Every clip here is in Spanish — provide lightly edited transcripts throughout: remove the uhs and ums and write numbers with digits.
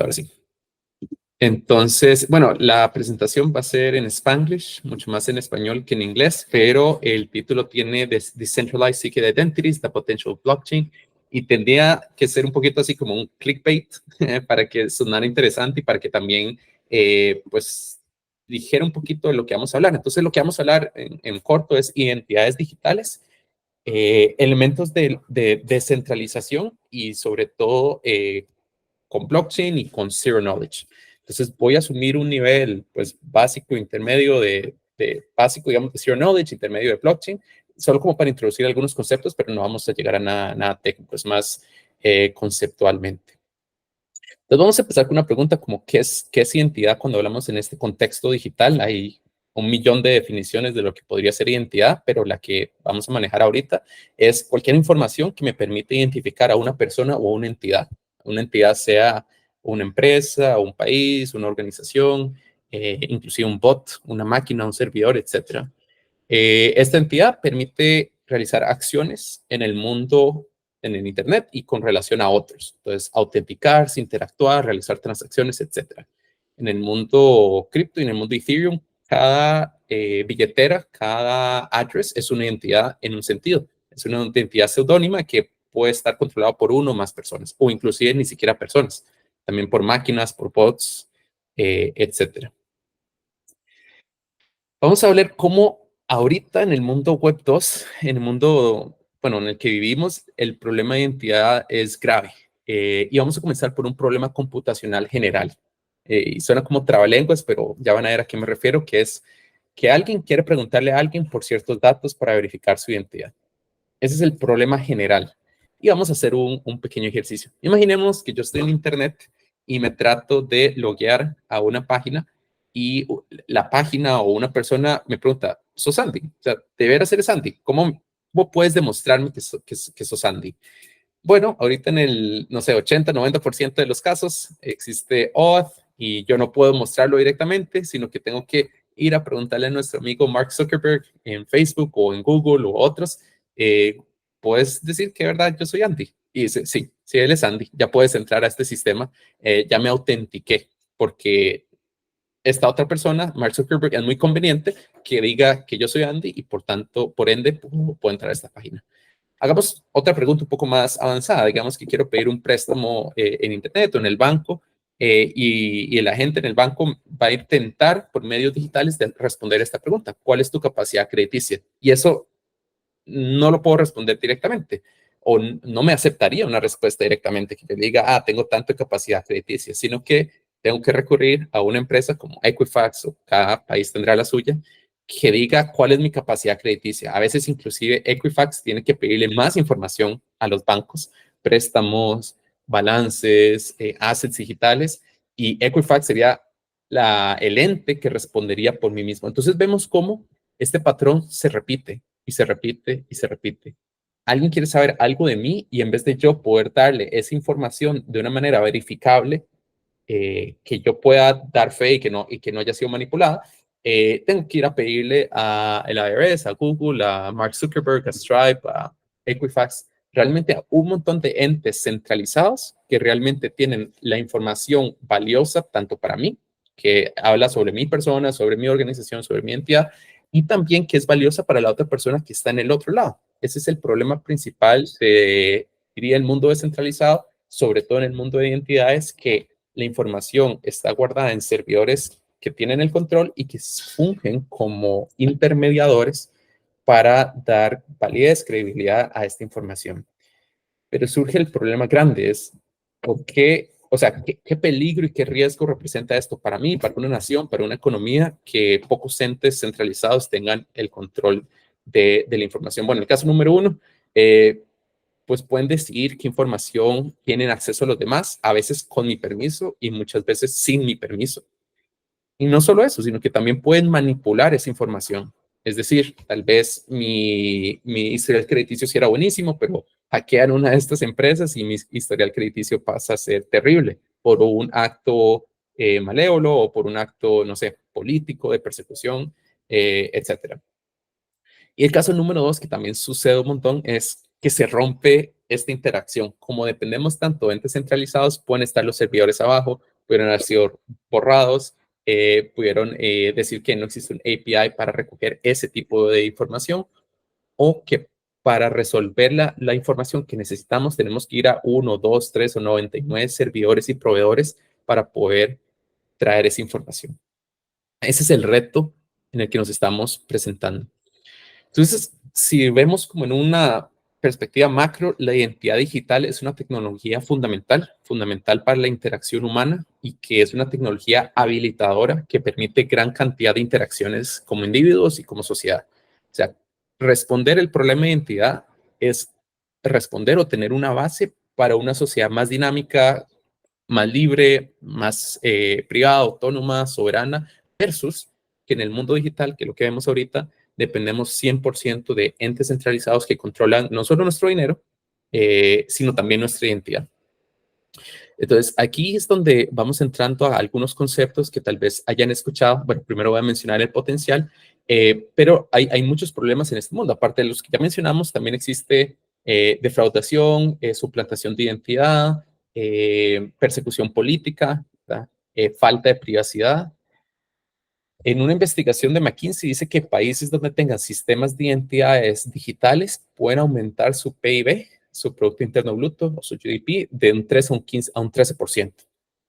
Ahora sí. Entonces, bueno, la presentación va a ser en Spanglish, mucho más en español que en inglés, pero el título tiene Decentralized Secret Identities, the Potential Blockchain, y tendría que ser un poquito así como un clickbait para que sonara interesante y para que también, pues, dijera un poquito de lo que vamos a hablar. Entonces, lo que vamos a hablar en corto es identidades digitales, elementos de descentralización y sobre todo con blockchain y con zero knowledge. Entonces voy a asumir un nivel pues básico, intermedio de básico, digamos, de zero knowledge, intermedio de blockchain, solo como para introducir algunos conceptos, pero no vamos a llegar a nada técnico, es más conceptualmente. Entonces vamos a empezar con una pregunta como ¿qué es identidad cuando hablamos en este contexto digital? Hay un millón de definiciones de lo que podría ser identidad, pero la que vamos a manejar ahorita es cualquier información que me permite identificar a una persona o una entidad. Una entidad sea una empresa, un país, una organización, inclusive un bot, una máquina, un servidor, etcétera. Esta entidad permite realizar acciones en el mundo, en el Internet y con relación a otros. Entonces, autenticarse, interactuar, realizar transacciones, etc. En el mundo cripto y en el mundo Ethereum, cada billetera, cada address es una identidad en un sentido. Es una identidad seudónima que puede estar controlada por uno o más personas, o inclusive ni siquiera personas, también por máquinas, por bots, etc. Vamos a ver cómo ahorita en el mundo web 2, en el mundo, bueno, en el que vivimos, el problema de identidad es grave. Y vamos a comenzar por un problema computacional general. Y suena como trabalenguas, pero ya van a ver a qué me refiero, que es que alguien quiere preguntarle a alguien por ciertos datos para verificar su identidad. Ese es el problema general. Y vamos a hacer un pequeño ejercicio. Imaginemos que yo estoy en Internet y me trato de loguear a una página y la página o una persona me pregunta, ¿sos Andy? O sea, ¿de veras eres Andy? ¿Cómo puedes demostrarme que sos Andy? Bueno, ahorita en el, no sé, 80-90% de los casos existe OAuth y yo no puedo mostrarlo directamente, sino que tengo que ir a preguntarle a nuestro amigo Mark Zuckerberg en Facebook o en Google o otros, eh, ¿puedes decir que de verdad yo soy Andy? Y dice, sí, sí, él es Andy, ya puedes entrar a este sistema, ya me autentiqué, porque esta otra persona, Mark Zuckerberg, es muy conveniente que diga que yo soy Andy y por tanto, por ende, puedo entrar a esta página. Hagamos otra pregunta un poco más avanzada. Digamos que quiero pedir un préstamo en Internet o en el banco y el agente en el banco va a intentar por medios digitales de responder esta pregunta. ¿Cuál es tu capacidad crediticia? Y eso no lo puedo responder directamente o no me aceptaría una respuesta directamente que me diga, tengo tanta capacidad crediticia, sino que tengo que recurrir a una empresa como Equifax o cada país tendrá la suya que diga cuál es mi capacidad crediticia. A veces inclusive Equifax tiene que pedirle más información a los bancos, préstamos, balances, assets digitales y Equifax sería el ente que respondería por mí mismo. Entonces vemos cómo este patrón se repite y se repite y se repite. Alguien quiere saber algo de mí y en vez de yo poder darle esa información de una manera verificable, que yo pueda dar fe y que no haya sido manipulada, tengo que ir a pedirle a el IRS, a Google, a Mark Zuckerberg, a Stripe, a Equifax, realmente a un montón de entes centralizados que realmente tienen la información valiosa tanto para mí, que habla sobre mi persona, sobre mi organización, sobre mi entidad, y también que es valiosa para la otra persona que está en el otro lado. Ese es el problema principal de, diría, el mundo descentralizado, sobre todo en el mundo de identidades, que la información está guardada en servidores que tienen el control y que fungen como intermediadores para dar validez, credibilidad a esta información. Pero surge el problema grande, es ¿por qué? O sea, ¿qué peligro y qué riesgo representa esto para mí, para una nación, para una economía, que pocos entes centralizados tengan el control de la información? Bueno, el caso número uno, pues pueden decidir qué información tienen acceso a los demás, a veces con mi permiso y muchas veces sin mi permiso. Y no solo eso, sino que también pueden manipular esa información. Es decir, tal vez mi historial crediticio sí era buenísimo, pero hackean una de estas empresas y mi historial crediticio pasa a ser terrible por un acto malévolo o por un acto, no sé, político, de persecución, etcétera. Y el caso número dos, que también sucede un montón, es que se rompe esta interacción. Como dependemos tanto de entes centralizados, pueden estar los servidores abajo, pudieron haber sido borrados, pudieron decir que no existe un API para recoger ese tipo de información, o que para resolver la información que necesitamos tenemos que ir a 1, 2, 3 o 99 servidores y proveedores para poder traer esa información. Ese es el reto en el que nos estamos presentando. Entonces, si vemos como en una perspectiva macro, la identidad digital es una tecnología fundamental para la interacción humana, y que es una tecnología habilitadora que permite gran cantidad de interacciones como individuos y como sociedad. O sea, responder el problema de identidad es responder o tener una base para una sociedad más dinámica, más libre, más privada, autónoma, soberana, versus que en el mundo digital, que es lo que vemos ahorita, dependemos 100% de entes centralizados que controlan no solo nuestro dinero, sino también nuestra identidad. Entonces, aquí es donde vamos entrando a algunos conceptos que tal vez hayan escuchado. Bueno, primero voy a mencionar el potencial, pero hay muchos problemas en este mundo. Aparte de los que ya mencionamos, también existe defraudación, suplantación de identidad, persecución política, falta de privacidad. En una investigación de McKinsey dice que países donde tengan sistemas de identidades digitales pueden aumentar su PIB, su Producto Interno Bruto o su GDP, de un 3 a un 15 a un 13%.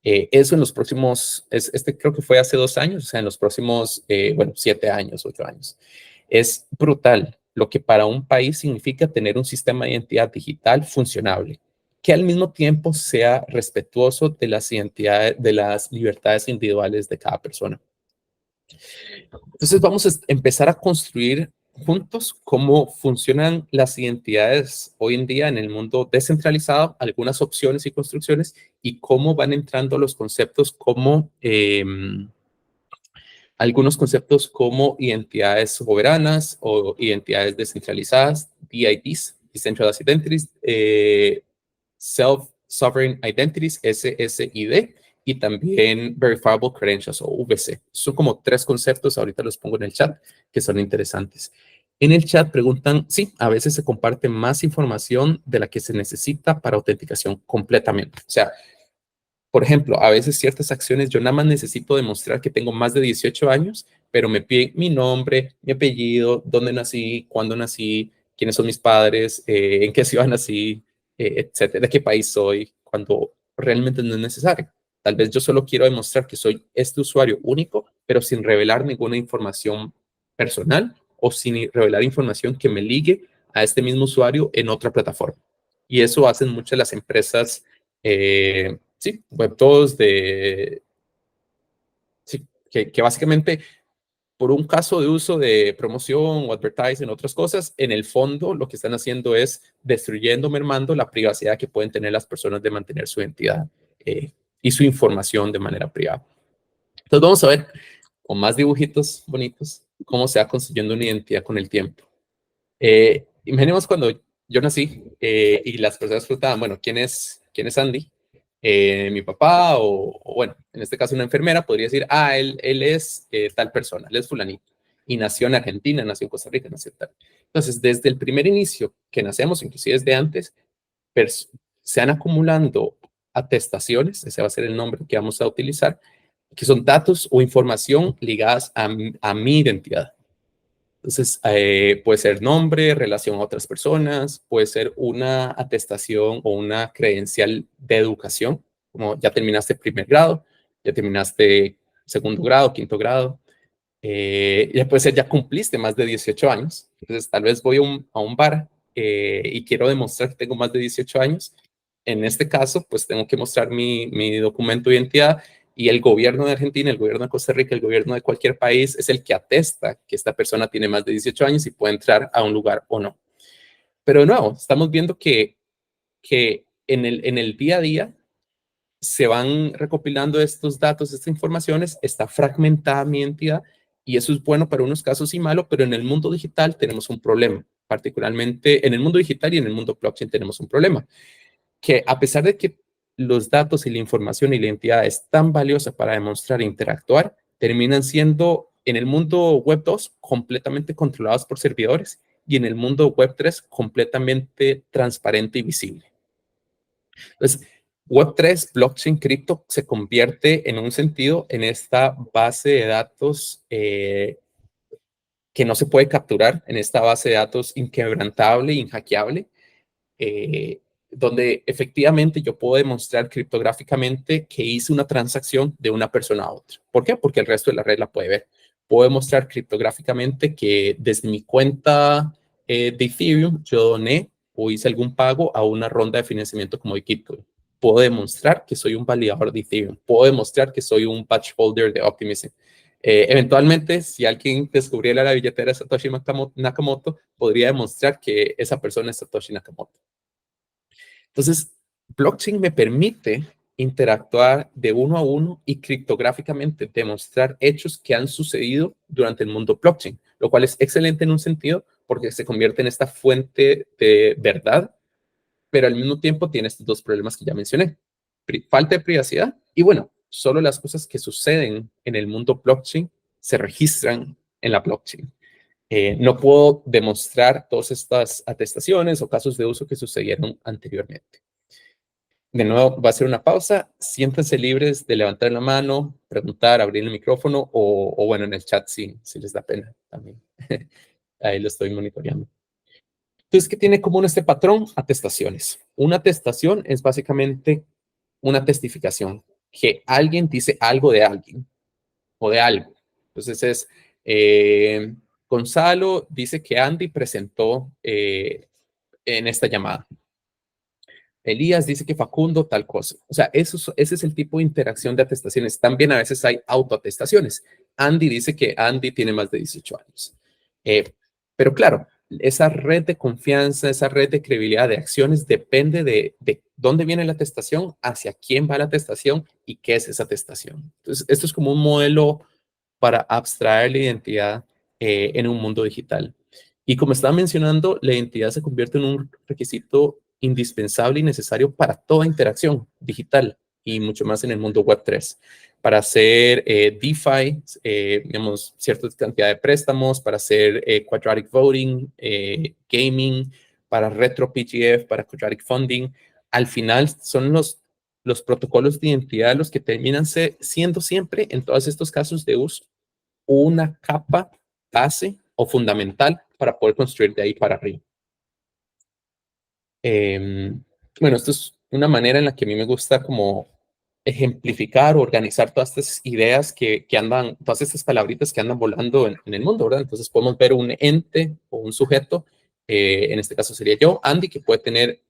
Eso en los próximos, este creo que fue hace 2 años, o sea, en los próximos, 7 años, 8 años. Es brutal lo que para un país significa tener un sistema de identidad digital funcionable, que al mismo tiempo sea respetuoso de las identidades, de las libertades individuales de cada persona. Entonces vamos a empezar a construir juntos cómo funcionan las identidades hoy en día en el mundo descentralizado, algunas opciones y construcciones, y cómo van entrando los conceptos como algunos conceptos como identidades soberanas o identidades descentralizadas, DIDs, Decentralized Identities, Self-Sovereign Identities, SSID, y también Verifiable Credentials o VC. Son como 3 conceptos, ahorita los pongo en el chat, que son interesantes. En el chat preguntan, sí, a veces se comparte más información de la que se necesita para autenticación completamente. O sea, por ejemplo, a veces ciertas acciones yo nada más necesito demostrar que tengo más de 18 años, pero me piden mi nombre, mi apellido, dónde nací, cuándo nací, quiénes son mis padres, en qué ciudad nací, etcétera, de qué país soy, cuando realmente no es necesario. Tal vez yo solo quiero demostrar que soy este usuario único, pero sin revelar ninguna información personal o sin revelar información que me ligue a este mismo usuario en otra plataforma. Y eso hacen muchas las empresas, sí, Web2 sí, que básicamente por un caso de uso de promoción o advertising, otras cosas, en el fondo lo que están haciendo es destruyendo, mermando la privacidad que pueden tener las personas de mantener su identidad y su información de manera privada. Entonces vamos a ver con más dibujitos bonitos cómo se va construyendo una identidad con el tiempo. Imaginemos cuando yo nací y las personas preguntaban, bueno, ¿quién es Andy? Mi papá o, bueno, en este caso una enfermera podría decir, él es tal persona, él es fulanito. Y nació en Argentina, nació en Costa Rica, nació en tal. Entonces, desde el primer inicio que nacemos, inclusive desde antes, se han acumulando atestaciones, ese va a ser el nombre que vamos a utilizar, que son datos o información ligadas a mi identidad. Entonces, puede ser nombre, relación a otras personas, puede ser una atestación o una credencial de educación, como ya terminaste primer grado, ya terminaste segundo grado, quinto grado, ya puede ser ya cumpliste más de 18 años. Entonces, tal vez voy a un bar y quiero demostrar que tengo más de 18 años. En este caso, pues tengo que mostrar mi documento de identidad, y el gobierno de Argentina, el gobierno de Costa Rica, el gobierno de cualquier país es el que atesta que esta persona tiene más de 18 años y puede entrar a un lugar o no. Pero de nuevo, estamos viendo que en el día a día se van recopilando estos datos, estas informaciones, está fragmentada mi identidad, y eso es bueno para unos casos y malo, pero en el mundo digital tenemos un problema, particularmente en el mundo digital y en el mundo blockchain tenemos un problema, que a pesar de que los datos y la información y la identidad es tan valiosa para demostrar e interactuar, terminan siendo en el mundo web 2 completamente controlados por servidores, y en el mundo web 3 completamente transparente y visible. Entonces, Web3, blockchain, cripto, se convierte en un sentido en esta base de datos que no se puede capturar, en esta base de datos inquebrantable, inhackeable, eh, donde efectivamente yo puedo demostrar criptográficamente que hice una transacción de una persona a otra. ¿Por qué? Porque el resto de la red la puede ver. Puedo demostrar criptográficamente que desde mi cuenta de Ethereum yo doné o hice algún pago a una ronda de financiamiento como Bitcoin. Puedo demostrar que soy un validador de Ethereum. Puedo demostrar que soy un patch holder de Optimism. Eventualmente, si alguien descubriera la billetera de Satoshi Nakamoto, podría demostrar que esa persona es Satoshi Nakamoto. Entonces, blockchain me permite interactuar de uno a uno y criptográficamente demostrar hechos que han sucedido durante el mundo blockchain, lo cual es excelente en un sentido porque se convierte en esta fuente de verdad, pero al mismo tiempo tiene estos dos problemas que ya mencioné. Falta de privacidad y bueno, solo las cosas que suceden en el mundo blockchain se registran en la blockchain. No puedo demostrar todas estas atestaciones o casos de uso que sucedieron anteriormente. De nuevo, va a ser una pausa. Siéntanse libres de levantar la mano, preguntar, abrir el micrófono o bueno, en el chat si les da pena también. Ahí lo estoy monitoreando. Entonces, ¿qué tiene común este patrón? Atestaciones. Una atestación es básicamente una testificación, que alguien dice algo de alguien o de algo. Entonces es, eh, Gonzalo dice que Andy presentó en esta llamada. Elías dice que Facundo tal cosa. O sea, ese es el tipo de interacción de atestaciones. También a veces hay autoatestaciones. Andy dice que Andy tiene más de 18 años. Eh, pero claro, esa red de confianza, esa red de credibilidad de acciones depende de dónde viene la atestación, hacia quién va la atestación y qué es esa atestación. Entonces, esto es como un modelo para abstraer la identidad en un mundo digital. Y como estaba mencionando, la identidad se convierte en un requisito indispensable y necesario para toda interacción digital y mucho más en el mundo Web3. Para hacer DeFi, digamos, cierta cantidad de préstamos, para hacer quadratic voting, gaming, para retro PGF, para quadratic funding. Al final son los protocolos de identidad los que terminan siendo siempre, en todos estos casos de uso, una capa base o fundamental para poder construir de ahí para arriba. Bueno, esto es una manera en la que a mí me gusta como ejemplificar o organizar todas estas ideas que andan, todas estas palabritas que andan volando en el mundo, ¿verdad? Entonces podemos ver un ente o un sujeto, en este caso sería yo, Andy, que puede tener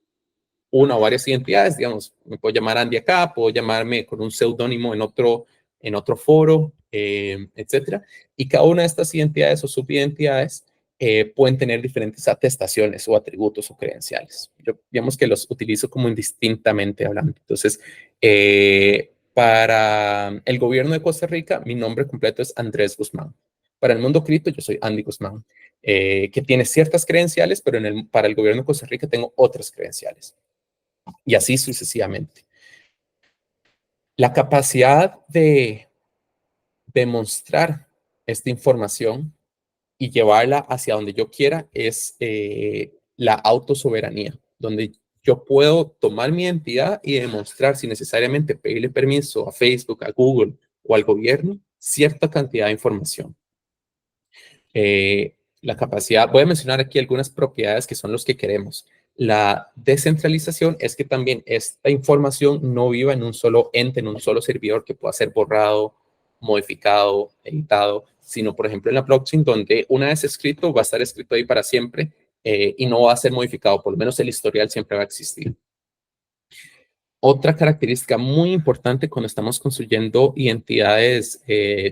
una o varias identidades, digamos, me puedo llamar Andy acá, puedo llamarme con un seudónimo en otro foro, etcétera. Y cada una de estas identidades o subidentidades pueden tener diferentes atestaciones o atributos o credenciales. Yo, digamos que los utilizo como indistintamente hablando. Entonces, para el gobierno de Costa Rica, mi nombre completo es Andrés Guzmán. Para el mundo cripto, yo soy Andy Guzmán, que tiene ciertas credenciales, pero para el gobierno de Costa Rica tengo otras credenciales. Y así sucesivamente. La capacidad de demostrar esta información y llevarla hacia donde yo quiera es la autosoberanía, donde yo puedo tomar mi identidad y demostrar sin necesariamente pedirle permiso a Facebook, a Google o al gobierno cierta cantidad de información. La capacidad, voy a mencionar aquí algunas propiedades que son los que queremos. La descentralización es que también esta información no viva en un solo ente, en un solo servidor que pueda ser borrado, modificado, editado, sino por ejemplo en la blockchain donde una vez escrito va a estar escrito ahí para siempre y no va a ser modificado, por lo menos el historial siempre va a existir. Otra característica muy importante cuando estamos construyendo identidades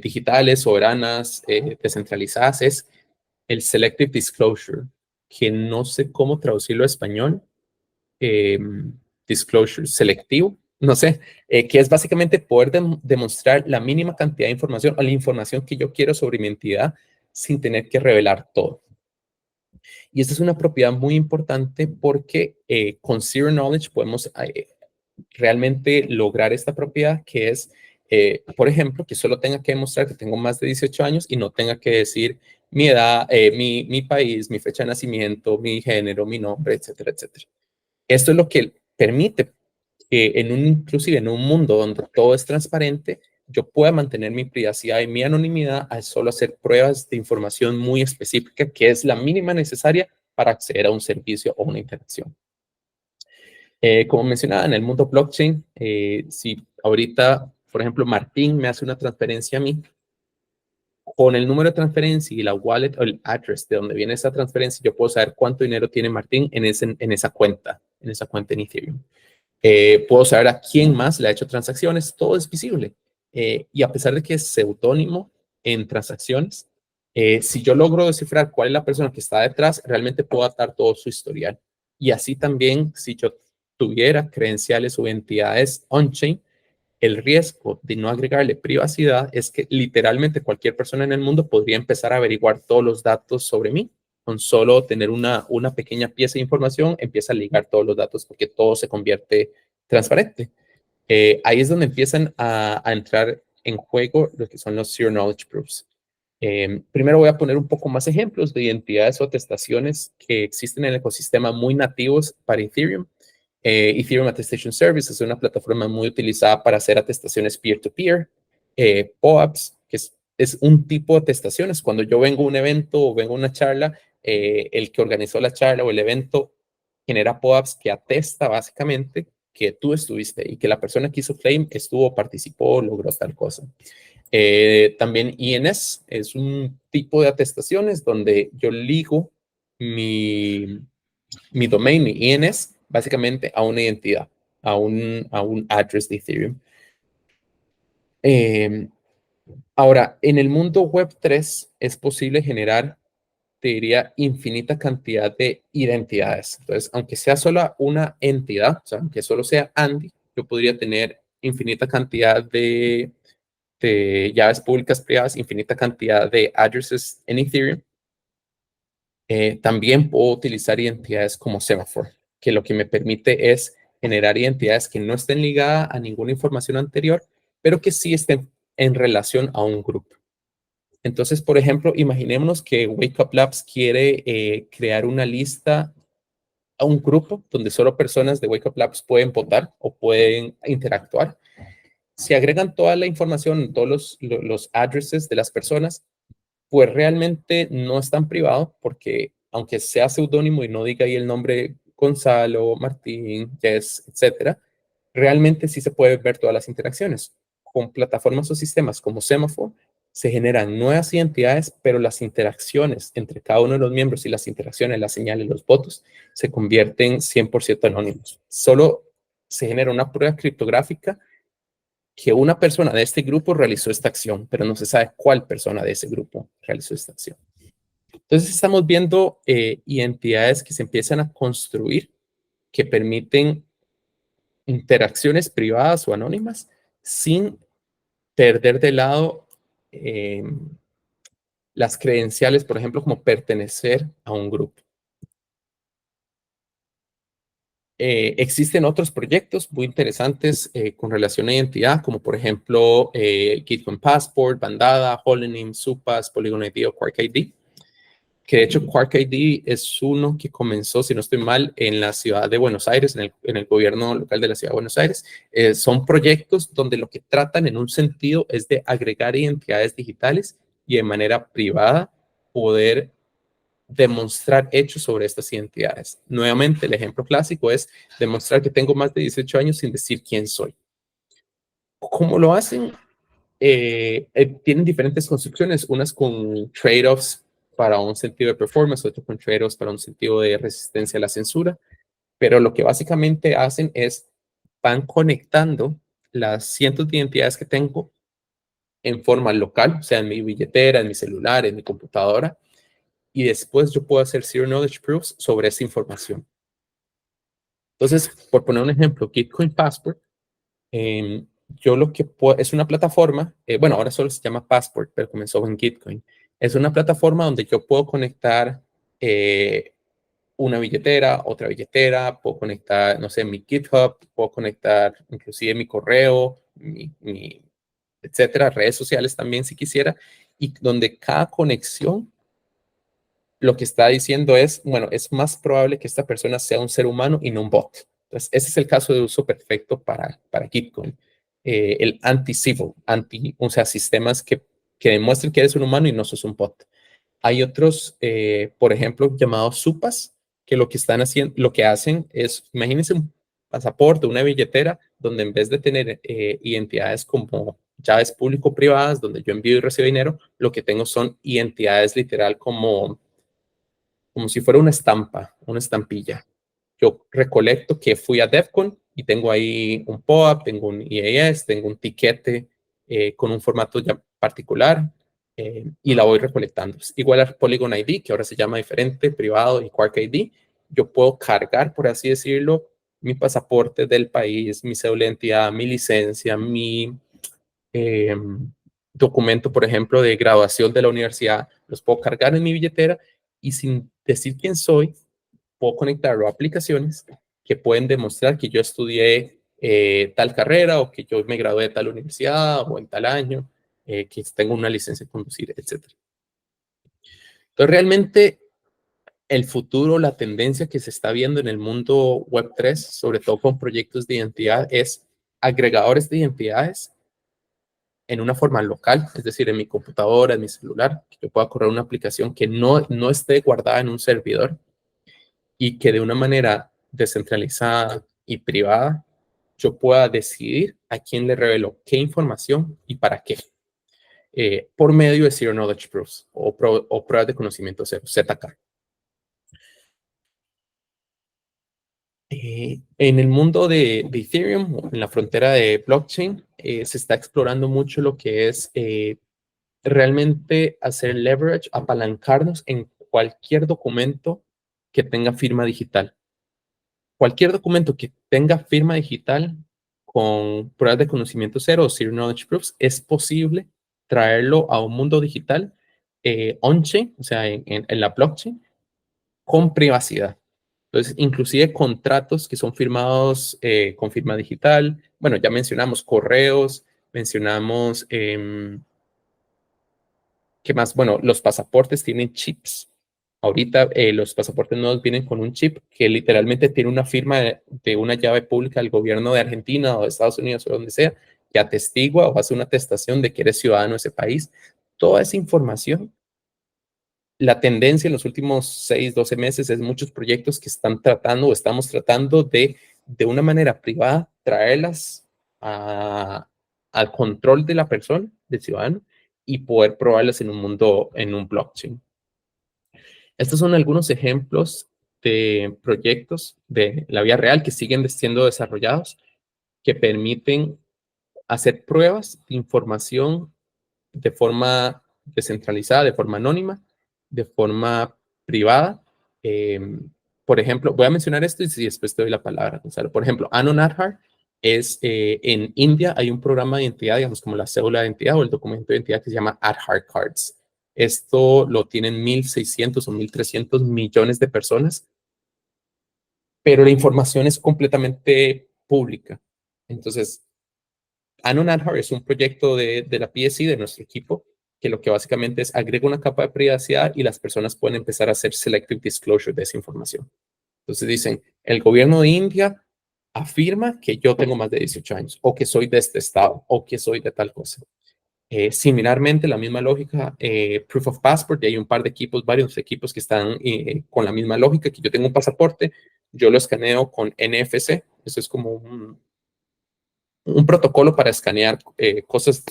digitales, soberanas, descentralizadas es el selective disclosure, que no sé cómo traducirlo a español, eh, disclosure selectivo, no sé, que es básicamente poder demostrar la mínima cantidad de información o la información que yo quiero sobre mi entidad sin tener que revelar todo. Y esta es una propiedad muy importante porque con Zero Knowledge podemos realmente lograr esta propiedad que es, por ejemplo, que solo tenga que demostrar que tengo más de 18 años y no tenga que decir mi edad, mi país, mi fecha de nacimiento, mi género, mi nombre, etcétera, etcétera. Esto es lo que permite que inclusive en un mundo donde todo es transparente, yo pueda mantener mi privacidad y mi anonimidad al solo hacer pruebas de información muy específica, que es la mínima necesaria para acceder a un servicio o una interacción. Como mencionaba, en el mundo blockchain, si ahorita, por ejemplo, Martín me hace una transferencia a mí, con el número de transferencia y la wallet o el address de donde viene esa transferencia, yo puedo saber cuánto dinero tiene Martín en esa cuenta en Ethereum. Puedo saber a quién más le ha hecho transacciones, todo es visible. Y a pesar de que es seudónimo en transacciones, si yo logro descifrar cuál es la persona que está detrás, realmente puedo atar todo su historial. Y así también, si yo tuviera credenciales o entidades on-chain, el riesgo de no agregarle privacidad es que literalmente cualquier persona en el mundo podría empezar a averiguar todos los datos sobre mí. Con solo tener una pequeña pieza de información, empieza a ligar todos los datos porque todo se convierte transparente. Ahí es donde empiezan a entrar en juego lo que son los Zero Knowledge Proofs. Primero voy a poner un poco más ejemplos de identidades o atestaciones que existen en el ecosistema muy nativos para Ethereum. Ethereum Attestation Service es una plataforma muy utilizada para hacer atestaciones peer-to-peer. POAPs, que es un tipo de atestaciones. Cuando yo vengo a un evento o vengo a una charla, el que organizó la charla o el evento genera POAPs que atesta básicamente que tú estuviste y que la persona que hizo claim estuvo, participó, logró tal cosa. También INS es un tipo de atestaciones donde yo ligo mi domain, mi INS, básicamente a una identidad, a un address de Ethereum. Ahora, en el mundo Web3 es posible generar, te diría, infinita cantidad de identidades. Entonces, aunque sea solo una entidad, o sea, aunque solo sea Andy, yo podría tener infinita cantidad de llaves públicas privadas, infinita cantidad de addresses en Ethereum. También puedo utilizar identidades como Semaphore, que lo que me permite es generar identidades que no estén ligadas a ninguna información anterior, pero que sí estén en relación a un grupo. Entonces, por ejemplo, imaginémonos que Wake Up Labs quiere crear una lista a un grupo donde solo personas de Wake Up Labs pueden votar o pueden interactuar. Si agregan toda la información, todos los addresses de las personas, pues realmente no es tan privado porque aunque sea seudónimo y no diga ahí el nombre Gonzalo, Martín, Jess, etcétera, realmente sí se puede ver todas las interacciones. Con plataformas o sistemas como Semaphore se generan nuevas identidades, pero las interacciones entre cada uno de los miembros y las interacciones, las señales, los votos, se convierten 100% anónimos. Solo se genera una prueba criptográfica que una persona de este grupo realizó esta acción, pero no se sabe cuál persona de ese grupo realizó esta acción. Entonces estamos viendo identidades que se empiezan a construir que permiten interacciones privadas o anónimas sin perder de lado eh, las credenciales, por ejemplo, como pertenecer a un grupo. Existen otros proyectos muy interesantes con relación a identidad, como por ejemplo Gitcoin Passport, Bandada, Holonym, Supas, Polygon ID o Quark ID, que de hecho Quark ID es uno que comenzó, si no estoy mal, en la ciudad de Buenos Aires, en el gobierno local de la ciudad de Buenos Aires. Son proyectos donde lo que tratan en un sentido es de agregar identidades digitales y de manera privada poder demostrar hechos sobre estas identidades. Nuevamente, el ejemplo clásico es demostrar que tengo más de 18 años sin decir quién soy. ¿Cómo lo hacen? Tienen diferentes construcciones, unas con trade-offs para un sentido de performance, otras con trade-offs para un sentido de resistencia a la censura, pero lo que básicamente hacen es van conectando las cientos de identidades que tengo en forma local, o sea, en mi billetera, en mi celular, en mi computadora, y después yo puedo hacer Zero Knowledge Proofs sobre esa información. Entonces, por poner un ejemplo, Gitcoin Passport, yo lo que puedo, es una plataforma, bueno, ahora solo se llama Passport, pero comenzó en Gitcoin. Es una plataforma donde yo puedo conectar una billetera, otra billetera, puedo conectar, no sé, mi GitHub, puedo conectar inclusive mi correo, etcétera, redes sociales también si quisiera, y donde cada conexión lo que está diciendo es, bueno, es más probable que esta persona sea un ser humano y no un bot. Entonces, ese es el caso de uso perfecto para Gitcoin. El anti-civil, o sea, sistemas que demuestren que eres un humano y no sos un bot. Hay otros, por ejemplo, llamados SUPAs, que lo que están haciendo, lo que hacen es, imagínense un pasaporte, una billetera, donde en vez de tener identidades como llaves público-privadas, donde yo envío y recibo dinero, lo que tengo son identidades literal como si fuera una estampa, una estampilla. Yo recolecto que fui a DEFCON y tengo ahí un POAP, tengo un IAS, tengo un tiquete con un formato ya particular y la voy recolectando. Igual a Polygon ID, que ahora se llama diferente, privado y Quark ID, yo puedo cargar, por así decirlo, mi pasaporte del país, mi cédula de identidad, mi licencia, mi eh, documento, por ejemplo, de graduación de la universidad, los puedo cargar en mi billetera y sin decir quién soy, puedo conectarlo a aplicaciones que pueden demostrar que yo estudié tal carrera o que yo me gradué de tal universidad o en tal año, que tengo una licencia de conducir, etcétera. Entonces, realmente el futuro, la tendencia que se está viendo en el mundo Web3, sobre todo con proyectos de identidad, es agregadores de identidades en una forma local, es decir, en mi computadora, en mi celular, que yo pueda correr una aplicación que no esté guardada en un servidor y que de una manera descentralizada y privada yo pueda decidir a quién le revelo qué información y para qué, por medio de Zero Knowledge Proofs o pruebas de conocimiento cero, ZK. En el mundo de Ethereum, en la frontera de blockchain, se está explorando mucho lo que es realmente hacer leverage, apalancarnos en cualquier documento que tenga firma digital. Cualquier documento que tenga firma digital con pruebas de conocimiento cero o Zero Knowledge Proofs es posible traerlo a un mundo digital on-chain, o sea, en la blockchain, con privacidad. Entonces, inclusive contratos que son firmados con firma digital, bueno, ya mencionamos correos, mencionamos ¿qué más? Bueno, los pasaportes tienen chips. Ahorita los pasaportes nuevos vienen con un chip que literalmente tiene una firma de una llave pública del gobierno de Argentina o de Estados Unidos o donde sea, que atestigua o hace una atestación de que eres ciudadano de ese país. Toda esa información, la tendencia en los últimos 6, 12 meses es muchos proyectos que están tratando o estamos tratando de una manera privada, traerlas al control de la persona, del ciudadano, y poder probarlas en un mundo, en un blockchain. Estos son algunos ejemplos de proyectos de la vida real que siguen siendo desarrollados, que permiten hacer pruebas de información de forma descentralizada, de forma anónima, de forma privada. Eh, por ejemplo, voy a mencionar esto y después te doy la palabra, Gonzalo. Por ejemplo, Anand Aadhaar es en India hay un programa de identidad, digamos como la cédula de identidad o el documento de identidad que se llama Aadhaar Cards. Esto lo tienen 1.600 o 1.300 millones de personas, pero la información es completamente pública. Entonces, Anand Aadhaar es un proyecto de la PSI, de nuestro equipo, que lo que básicamente es agrega una capa de privacidad y las personas pueden empezar a hacer selective disclosure de esa información. Entonces dicen, el gobierno de India afirma que yo tengo más de 18 años, o que soy de este estado, o que soy de tal cosa. Similarmente, la misma lógica, Proof of Passport, y hay un par de equipos, varios equipos que están con la misma lógica, que yo tengo un pasaporte, yo lo escaneo con NFC, eso es como un protocolo para escanear cosas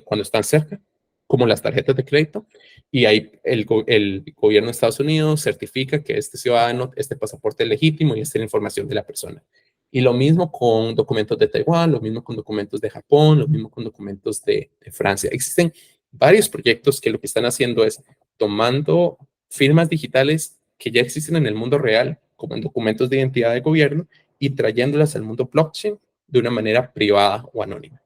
cuando están cerca, como las tarjetas de crédito, y ahí el gobierno de Estados Unidos certifica que este ciudadano, este pasaporte es legítimo y esta es la información de la persona. Y lo mismo con documentos de Taiwán, lo mismo con documentos de Japón, lo mismo con documentos de Francia. Existen varios proyectos que lo que están haciendo es tomando firmas digitales que ya existen en el mundo real, como en documentos de identidad de gobierno, y trayéndolas al mundo blockchain de una manera privada o anónima.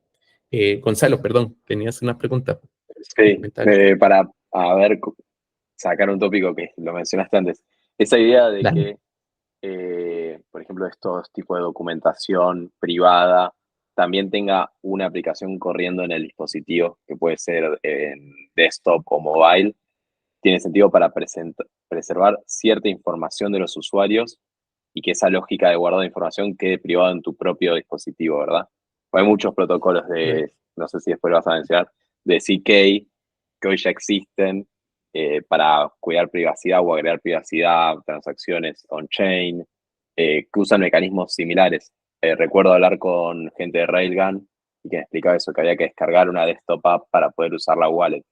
Gonzalo, perdón, tenías una pregunta, un Sí, comentario. para a ver, sacar un tópico que lo mencionaste antes. Esa idea de Dale. que, por ejemplo, estos tipos de documentación privada también tenga una aplicación corriendo en el dispositivo, que puede ser en desktop o mobile, tiene sentido para preservar cierta información de los usuarios y que esa lógica de guardado de información quede privado en tu propio dispositivo, ¿verdad? Hay muchos protocolos Right. no sé si después lo vas a mencionar, de CK, que hoy ya existen para cuidar privacidad o agregar privacidad, transacciones on-chain, que usan mecanismos similares. Recuerdo hablar con gente de Railgun y que me explicaba eso, que había que descargar una desktop app para poder usar la wallet.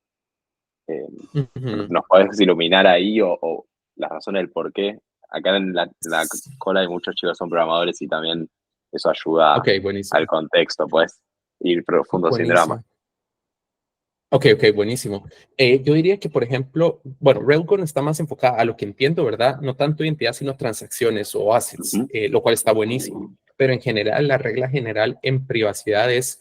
Eh, Ujú. ¿Nos podés iluminar ahí o las razones del por qué? Acá en la cola hay muchos chicos que son programadores y también eso ayuda Ok, buenísimo. al contexto, puedes ir profundo sin drama. Buenísimo. Ok, ok, buenísimo. Yo diría que, por ejemplo, bueno, Railgun está más enfocada a lo que entiendo, ¿verdad? No tanto identidad, sino transacciones o assets, Ujú. lo cual está buenísimo. Pero en general, la regla general en privacidad es,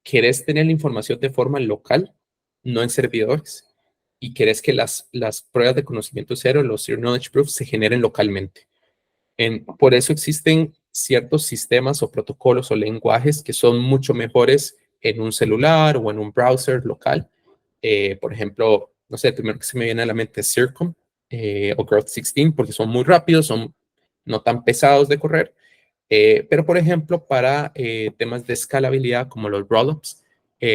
¿querés tener la información de forma local, no en servidores? Y querés que las pruebas de conocimiento cero, los Zero Knowledge Proofs, se generen localmente. Por eso existen ciertos sistemas o protocolos o lenguajes que son mucho mejores en un celular o en un browser local. Por ejemplo, no sé, el primero que se me viene a la mente es Circom o Growth 16, porque son muy rápidos, son no tan pesados de correr. Pero, por ejemplo, para temas de escalabilidad como los rollups,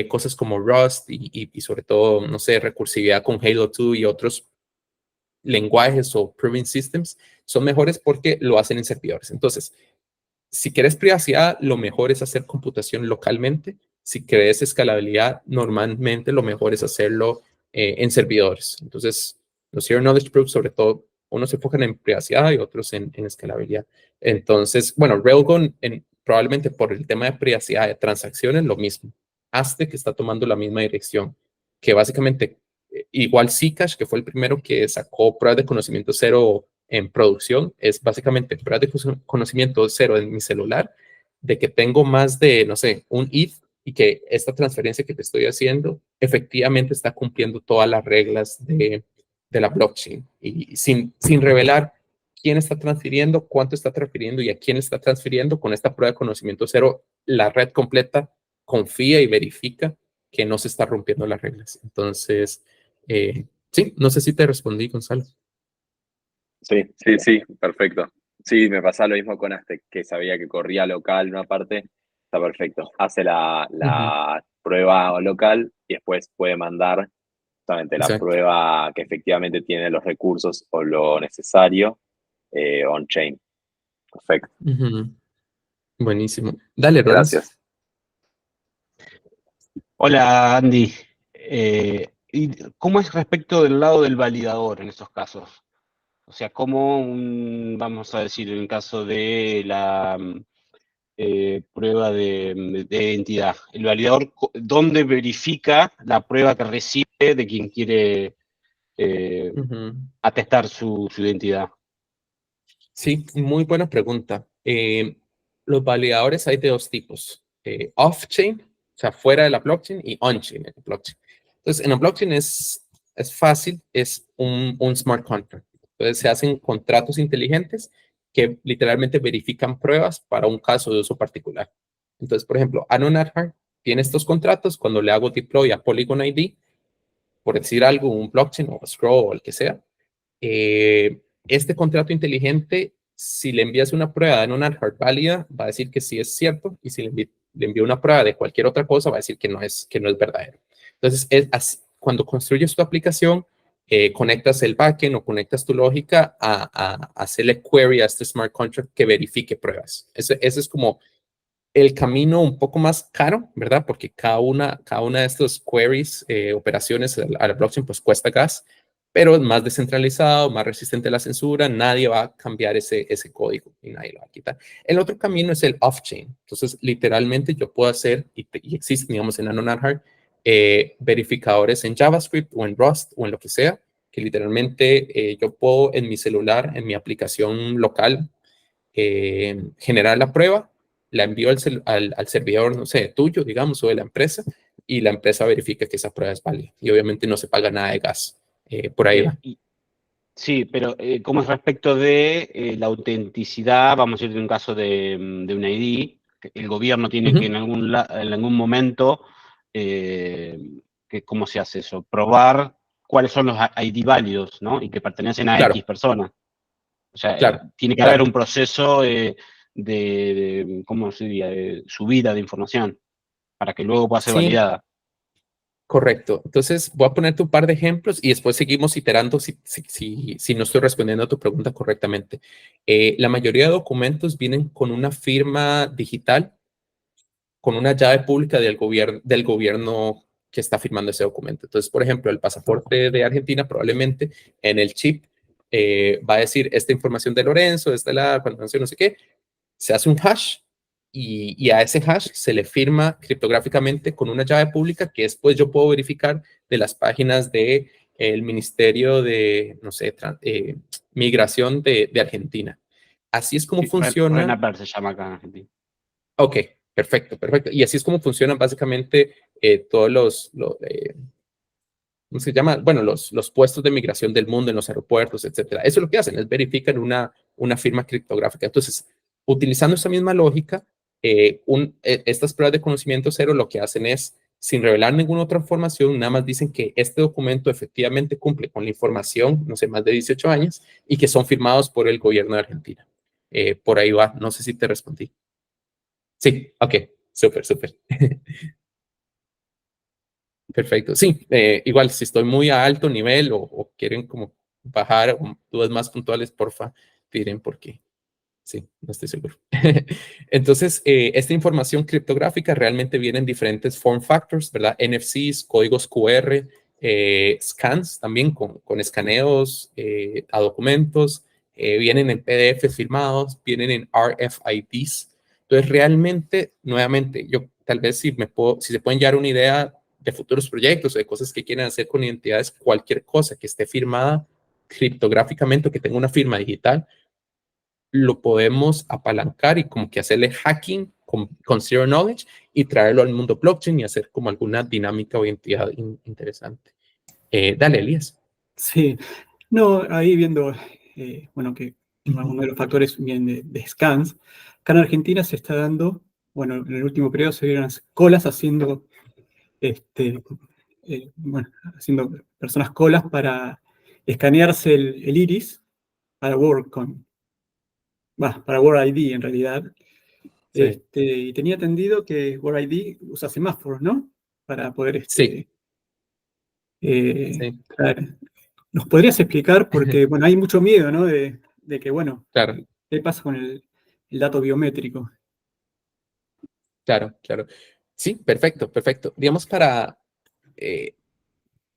cosas como Rust y sobre todo, no sé, recursividad con Halo 2 y otros lenguajes o proving systems son mejores porque lo hacen en servidores. Entonces, si quieres privacidad, lo mejor es hacer computación localmente. Si quieres escalabilidad, normalmente lo mejor es hacerlo en servidores. Entonces, los Zero Knowledge Proofs, sobre todo, unos se enfocan en privacidad y otros en escalabilidad. Entonces, bueno, Railgun, probablemente por el tema de privacidad de transacciones, lo mismo. Aztec está tomando la misma dirección, que básicamente, igual Zcash, que fue el primero que sacó pruebas de conocimiento cero en producción, es básicamente pruebas de conocimiento cero en mi celular, de que tengo más de, no sé, un if y que esta transferencia que te estoy haciendo efectivamente está cumpliendo todas las reglas de la blockchain y sin revelar quién está transfiriendo, cuánto está transfiriendo y a quién está transfiriendo. Con esta prueba de conocimiento cero, la red completa confía y verifica que no se está rompiendo las reglas. Entonces, sí, no sé si te respondí, Gonzalo. Sí, sí, sí, perfecto. Sí, me pasa lo mismo con Aztec, que sabía que corría local una parte, está perfecto. Hace Uh -huh. la prueba local y después puede mandar justamente la Exacto. prueba que efectivamente tiene los recursos o lo necesario on-chain. Perfecto, Uh -huh. Buenísimo. Dale, Ronis. gracias. Hola Andy. ¿Y cómo es respecto del lado del validador en estos casos? O sea, ¿cómo, vamos a decir, en el caso de la prueba de identidad, el validador, dónde verifica la prueba que recibe de quien quiere Uh -huh. atestar su identidad? Sí, muy buena pregunta. Los validadores hay de dos tipos, off-chain, o sea, fuera de la blockchain, y on-chain en la blockchain. Entonces, en la blockchain es fácil, es un smart contract. Entonces, se hacen contratos inteligentes que literalmente verifican pruebas para un caso de uso particular. Entonces, por ejemplo, Anon Adhar tiene estos contratos. Cuando le hago deploy a Polygon ID, por decir algo, un blockchain o Scroll o el que sea, este contrato inteligente, si le envías una prueba en una hard válida, va a decir que sí es cierto, y si le envío una prueba de cualquier otra cosa, va a decir que no es verdadero. Entonces, cuando construyes tu aplicación, conectas el backend o conectas tu lógica a hacerle query a este smart contract que verifique pruebas. Ese es como el camino un poco más caro, ¿verdad? Porque cada una de estos queries, operaciones a la blockchain, pues cuesta gas, pero es más descentralizado, más resistente a la censura, nadie va a cambiar ese código y nadie lo va a quitar. El otro camino es el off-chain. Entonces, literalmente yo puedo hacer, y existen, digamos, en Anonadhar, verificadores en JavaScript o en Rust o en lo que sea, que literalmente yo puedo en mi celular, en mi aplicación local, generar la prueba, la envío al servidor, no sé, tuyo, digamos, o de la empresa, y la empresa verifica que esa prueba es válida. Y obviamente no se paga nada de gas. Por ahí va. Sí, pero ¿cómo es respecto de la autenticidad? Vamos a ir de un caso de un ID, que el gobierno Uh tiene que -huh. en algún momento, ¿cómo se hace eso? Probar cuáles son los ID válidos, ¿no? Y que pertenecen a Claro. X persona. O sea, Claro, tiene que claro. haber un proceso ¿cómo se diría?, de subida de información para que luego pueda ser Sí, validada. correcto. Entonces, voy a ponerte un par de ejemplos y después seguimos iterando si no estoy respondiendo a tu pregunta correctamente. La mayoría de documentos vienen con una firma digital, con una llave pública del gobierno que está firmando ese documento. Entonces, por ejemplo, el pasaporte de Argentina probablemente en el chip va a decir esta información de Lorenzo, esta es la cuando no sé qué, se hace un hash y a ese hash se le firma criptográficamente con una llave pública que después yo puedo verificar de las páginas de el Ministerio de, no sé, Migración de Argentina. Así es como Sí, funciona. RENAPER se llama acá en Argentina. Ok, perfecto, perfecto. Y así es como funcionan básicamente todos ¿cómo se llama? Bueno, los puestos de migración del mundo en los aeropuertos, etcétera. Eso es lo que hacen, es verifican una firma criptográfica. Entonces, utilizando esa misma lógica, estas pruebas de conocimiento cero lo que hacen es, sin revelar ninguna otra información, nada más dicen que este documento efectivamente cumple con la información, no sé, más de 18 años, y que son firmados por el gobierno de Argentina. Por ahí va, no sé si te respondí. Sí, ok, súper, súper. Perfecto. Sí, igual si estoy muy a alto nivel o quieren como bajar o dudas más puntuales, porfa, tiren porque sí, no estoy seguro. Entonces, esta información criptográfica realmente viene en diferentes form factors, ¿verdad? NFCs, códigos QR, scans también con escaneos a documentos, vienen en PDFs firmados, vienen en RFIDs. Entonces, realmente, nuevamente, yo tal vez si se pueden llevar una idea de futuros proyectos o de cosas que quieran hacer con identidades, cualquier cosa que esté firmada criptográficamente o que tenga una firma digital, lo podemos apalancar y como que hacerle hacking con Zero Knowledge y traerlo al mundo blockchain y hacer como alguna dinámica o identidad interesante. Dale, Elías. Sí, no, ahí viendo, bueno, que uno de los factores viene de scans. Acá en Argentina se está dando, bueno, en el último periodo se vieron las colas haciendo, bueno, haciendo personas colas para escanearse el iris para WorldCoin, para World ID en realidad. Sí. Y tenía entendido que World ID usa semáforos, ¿no? Para poder Sí, sí, traer. ¿Nos podrías explicar? Porque, bueno, hay mucho miedo, ¿no? De que, bueno, claro, ¿qué pasa con el dato biométrico? claro, claro. Sí, perfecto, perfecto. Digamos eh,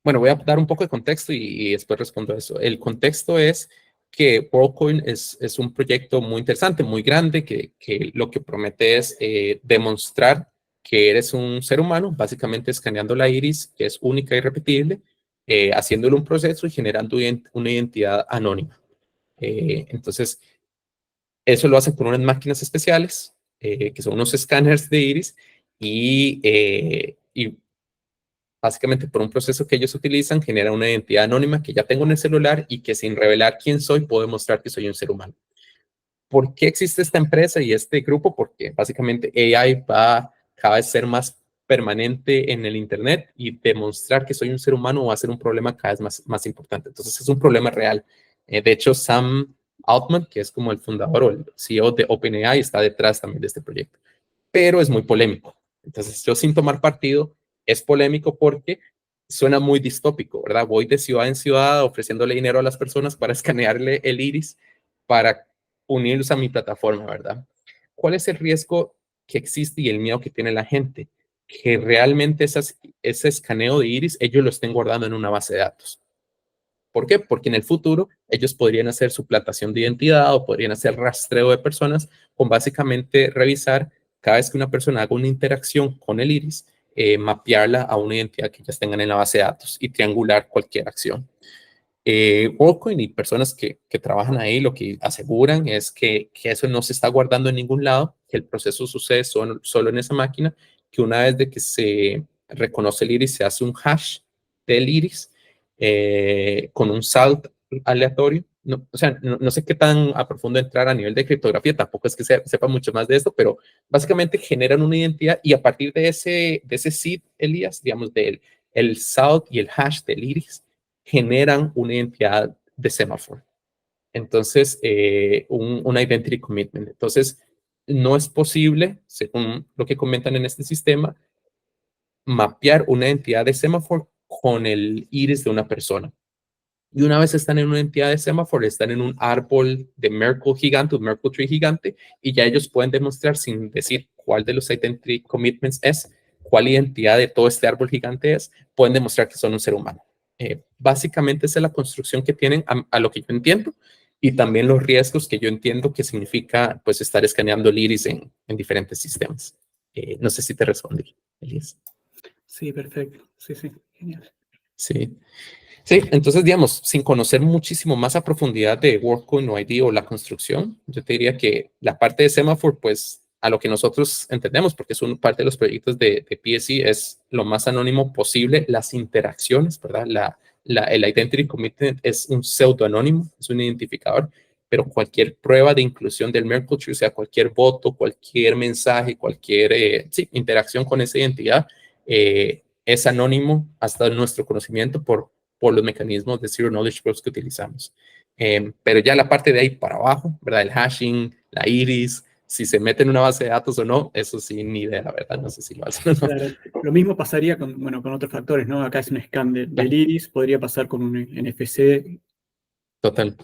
bueno, voy a dar un poco de contexto y después respondo a eso. El contexto es que WorldCoin es un proyecto muy interesante, muy grande, que lo que promete es demostrar que eres un ser humano, básicamente escaneando la iris, que es única y repetible, haciéndole un proceso y generando una identidad anónima. Entonces, eso lo hacen con unas máquinas especiales, que son unos escáneres de iris, y básicamente por un proceso que ellos utilizan, genera una identidad anónima que ya tengo en el celular y que sin revelar quién soy, puedo demostrar que soy un ser humano. ¿Por qué existe esta empresa y este grupo? Porque básicamente AI va cada vez ser más permanente en el Internet y demostrar que soy un ser humano va a ser un problema cada vez más importante. Entonces es un problema real. De hecho, Sam Altman, que es como el fundador o el CEO de OpenAI, está detrás también de este proyecto, pero es muy polémico. Entonces, yo sin tomar partido, es polémico porque suena muy distópico, ¿verdad? Voy de ciudad en ciudad ofreciéndole dinero a las personas para escanearle el iris para unirlos a mi plataforma, ¿verdad? ¿Cuál es el riesgo que existe y el miedo que tiene la gente? Que realmente ese escaneo de iris ellos lo estén guardando en una base de datos. ¿Por qué? Porque en el futuro ellos podrían hacer suplantación de identidad o podrían hacer rastreo de personas con básicamente revisar cada vez que una persona haga una interacción con el iris, mapearla a una identidad que ellas tengan en la base de datos y triangular cualquier acción. WorldCoin y personas que trabajan ahí lo que aseguran es que eso no se está guardando en ningún lado, que el proceso sucede solo en esa máquina, que una vez de que se reconoce el iris, se hace un hash del iris con un salt aleatorio. No, o sea, no sé qué tan a profundo entrar a nivel de criptografía, tampoco es que sepa mucho más de esto, pero básicamente generan una identidad y a partir de ese seed, Elías, digamos, del salt y el hash del iris, generan una identidad de semáforo. Entonces, un identity commitment. Entonces, no es posible, según lo que comentan en este sistema, mapear una entidad de semáforo con el iris de una persona. Y una vez están en una entidad de semáforo, están en un árbol de Merkle gigante, un Merkle tree gigante, y ya ellos pueden demostrar sin decir cuál de los identity commitments es, cuál identidad de todo este árbol gigante es, pueden demostrar que son un ser humano. Básicamente esa es la construcción que tienen a lo que yo entiendo y también los riesgos que yo entiendo que significa pues estar escaneando el iris en diferentes sistemas. No sé si te respondí, Elías. Sí, perfecto. Sí, genial. Sí. Sí, entonces, digamos, sin conocer muchísimo más a profundidad de Workcoin o ID o la construcción, yo te diría que la parte de Semaphore, pues, a lo que nosotros entendemos, porque es una parte de los proyectos de PSC, es lo más anónimo posible, las interacciones, ¿verdad? El Identity Commitment es un pseudoanónimo, es un identificador, pero cualquier prueba de inclusión del Merkle Tree, o sea, cualquier voto, cualquier mensaje, cualquier interacción con esa identidad, es anónimo hasta nuestro conocimiento por los mecanismos de Zero Knowledge Proofs que utilizamos. Pero ya la parte de ahí para abajo, ¿verdad? El hashing, la iris, si se mete en una base de datos o no, eso sí, ni idea, ¿verdad? No sé si lo hacen o no. Claro. Lo mismo pasaría con otros factores, ¿no? Acá es un scan del iris, podría pasar con un NFC. Total.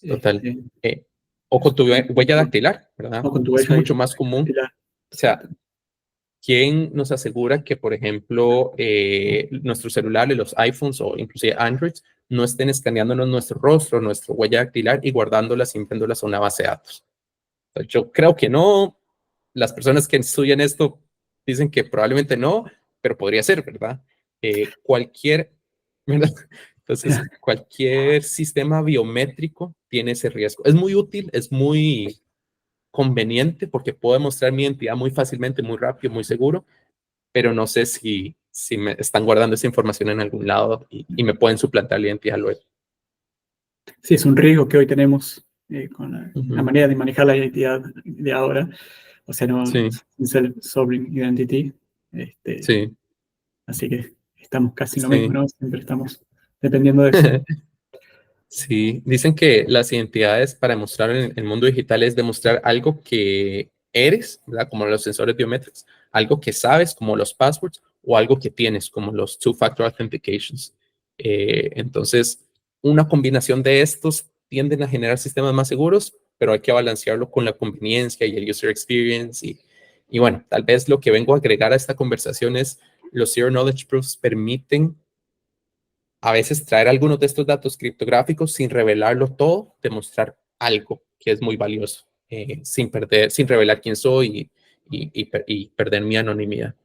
Este, O con tu huella dactilar, ¿verdad? o con tu Es huella mucho más común. dactilar. O sea, ¿quién nos asegura que, por ejemplo, nuestros celulares, los iPhones o inclusive Androids, no estén escaneándonos nuestro rostro, nuestra huella dactilar y guardándolas y enviándolas a una base de datos? Entonces, yo creo que no. Las personas que estudian esto dicen que probablemente no, pero podría ser, ¿verdad? Cualquier, ¿verdad? Entonces, cualquier sistema biométrico tiene ese riesgo. Es muy útil, es muy conveniente porque puedo demostrar mi identidad muy fácilmente, muy rápido, muy seguro, pero no sé si me están guardando esa información en algún lado y me pueden suplantar la identidad luego. Sí, es un riesgo que hoy tenemos con la manera de manejar la identidad de ahora. O sea, no Sí. sin ser sovereign identity. Sí. Así que estamos casi en lo Sí. mismo, ¿no? Siempre estamos dependiendo de eso. Sí, dicen que las identidades para demostrar en el mundo digital es demostrar algo que eres, ¿verdad? Como los sensores biométricos, algo que sabes, como los passwords, o algo que tienes, como los two-factor authentications. Entonces, una combinación de estos tienden a generar sistemas más seguros, pero hay que balancearlo con la conveniencia y el user experience. Y bueno, tal vez lo que vengo a agregar a esta conversación es los Zero Knowledge Proofs permiten a veces traer algunos de estos datos criptográficos sin revelarlo todo, demostrar algo que es muy valioso, sin revelar quién soy y perder mi anonimidad.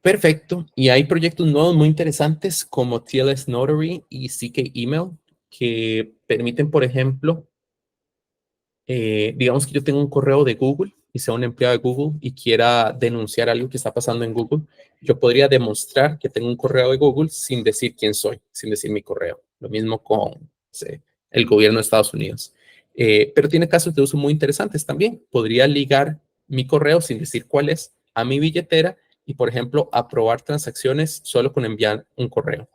Perfecto. Y hay proyectos nuevos muy interesantes como TLS Notary y CK Email que permiten, por ejemplo, digamos que yo tengo un correo de Google y sea un empleado de Google y quiera denunciar algo que está pasando en Google, yo podría demostrar que tengo un correo de Google sin decir quién soy, sin decir mi correo. Lo mismo con el gobierno de Estados Unidos. Pero tiene casos de uso muy interesantes también. Podría ligar mi correo sin decir cuál es a mi billetera y, por ejemplo, aprobar transacciones solo con enviar un correo.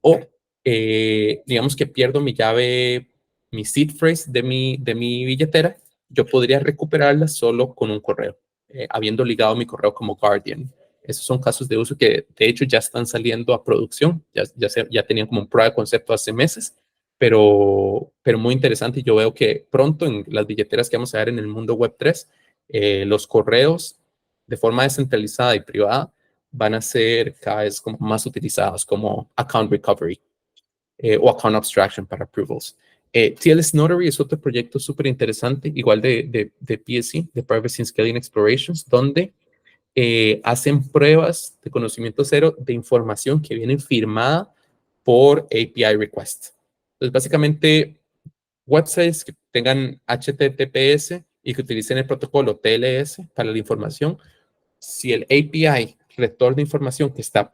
O digamos que pierdo mi llave, mi seed phrase de mi billetera, yo podría recuperarla solo con un correo, habiendo ligado mi correo como Guardian. Esos son casos de uso que de hecho ya están saliendo a producción, ya tenían como un prueba de concepto hace meses, pero muy interesante. Y yo veo que pronto en las billeteras que vamos a ver en el mundo web 3, los correos de forma descentralizada y privada van a ser cada vez como más utilizados como account recovery o account abstraction para approvals. TLS Notary es otro proyecto súper interesante, igual de PSC, de Privacy and Scaling Explorations, donde hacen pruebas de conocimiento cero de información que viene firmada por API request. Entonces, básicamente, websites que tengan HTTPS y que utilicen el protocolo TLS para la información, si el API retorna información que está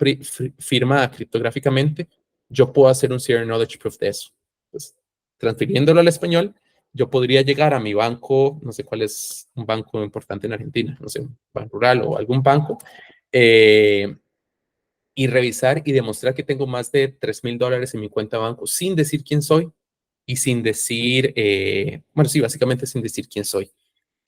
firmada criptográficamente, yo puedo hacer un Zero Knowledge Proof de eso. Pues, transfiriéndolo al español, yo podría llegar a mi banco, no sé cuál es un banco importante en Argentina, no sé, Banco Rural o algún banco, y revisar y demostrar que tengo más de $3,000 en mi cuenta de banco sin decir quién soy y sin decir, bueno, sí, básicamente sin decir quién soy.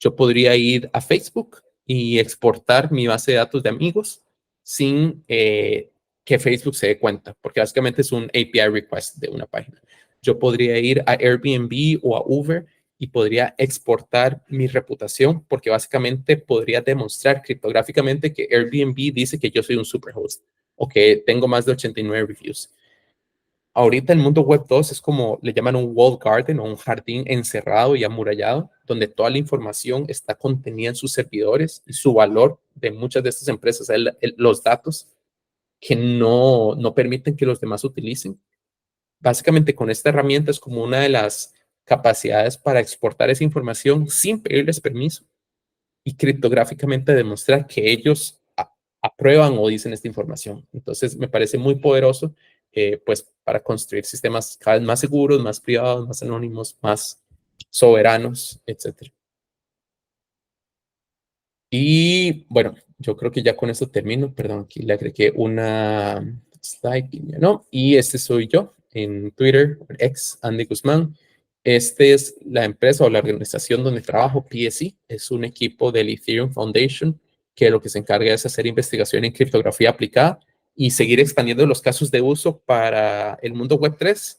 Yo podría ir a Facebook y exportar mi base de datos de amigos sin que Facebook se dé cuenta, porque básicamente es un API request de una página. Yo podría ir a Airbnb o a Uber y podría exportar mi reputación, porque básicamente podría demostrar criptográficamente que Airbnb dice que yo soy un superhost o que tengo más de 89 reviews. Ahorita el mundo web 2 es como le llaman un walled garden o un jardín encerrado y amurallado, donde toda la información está contenida en sus servidores y su valor de muchas de estas empresas es los datos que no permiten que los demás utilicen. Básicamente con esta herramienta es como una de las capacidades para exportar esa información sin pedirles permiso y criptográficamente demostrar que ellos aprueban o dicen esta información. Entonces me parece muy poderoso pues para construir sistemas cada vez más seguros, más privados, más anónimos, más soberanos, etc. Y bueno, yo creo que ya con esto termino. Perdón, aquí le agregué una slide, ¿no? Y este soy yo en Twitter, ex Andy Guzmán. Este es la empresa o la organización donde trabajo, PSE. Es un equipo del Ethereum Foundation que lo que se encarga es hacer investigación en criptografía aplicada y seguir expandiendo los casos de uso para el mundo web 3,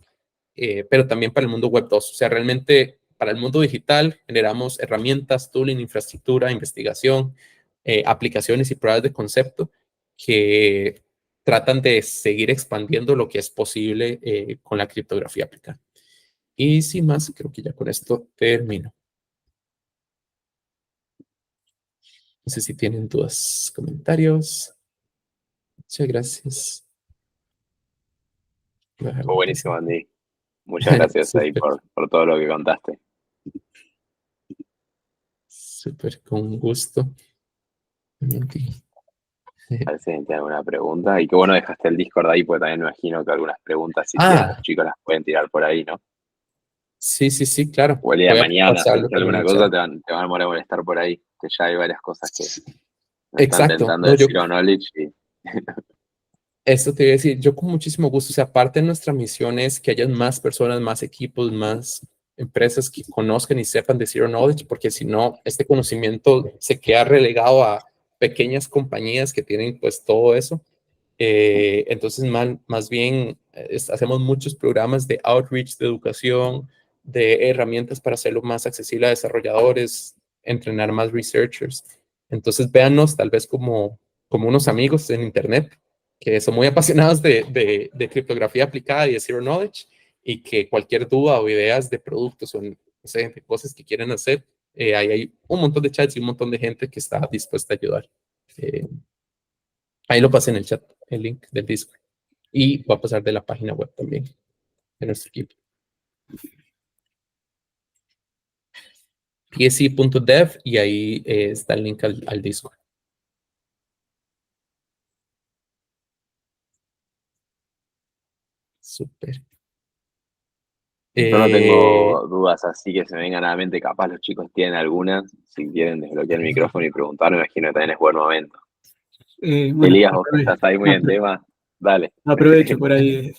pero también para el mundo web 2. O sea, realmente para el mundo digital generamos herramientas, tooling, infraestructura, investigación, aplicaciones y pruebas de concepto que tratan de seguir expandiendo lo que es posible con la criptografía aplicada. Y sin más, creo que ya con esto termino. No sé si tienen dudas, comentarios. Muchas gracias. Fue buenísimo, Andy. Muchas gracias ahí por todo lo que contaste. Súper, con gusto. A ver si tienen alguna pregunta. Y qué bueno dejaste el Discord ahí, porque también me imagino que algunas preguntas, si tienen los chicos, las pueden tirar por ahí, ¿no? Sí, sí, sí, claro. O el día de Voy a mañana, si pasarlo alguna también, cosa, te van a molestar por ahí, que ya hay varias cosas que me están exacto. intentando No, decir knowledge. Y... Esto te iba a decir, yo con muchísimo gusto, o sea, parte de nuestra misión es que haya más personas, más equipos, más empresas que conozcan y sepan de Zero Knowledge, porque si no, este conocimiento se queda relegado a pequeñas compañías que tienen pues todo eso. Entonces, más bien, hacemos muchos programas de outreach, de educación, de herramientas para hacerlo más accesible a desarrolladores, entrenar más researchers. Entonces, véannos tal vez como unos amigos en Internet que son muy apasionados de criptografía aplicada y de Zero Knowledge, y que cualquier duda o ideas de productos o no sé, de cosas que quieran hacer, ahí hay un montón de chats y un montón de gente que está dispuesta a ayudar. Ahí lo pasé en el chat, el link del Discord. Y va a pasar de la página web también de nuestro equipo. psi.dev y ahí está el link al Discord. Súper. Yo no tengo dudas así que se me vengan a la mente, capaz los chicos tienen algunas, si quieren desbloquear el micrófono y preguntar, me imagino que también es buen momento. Bueno, Elías, vos que estás ahí muy en tema, dale. Aprovecho por ahí.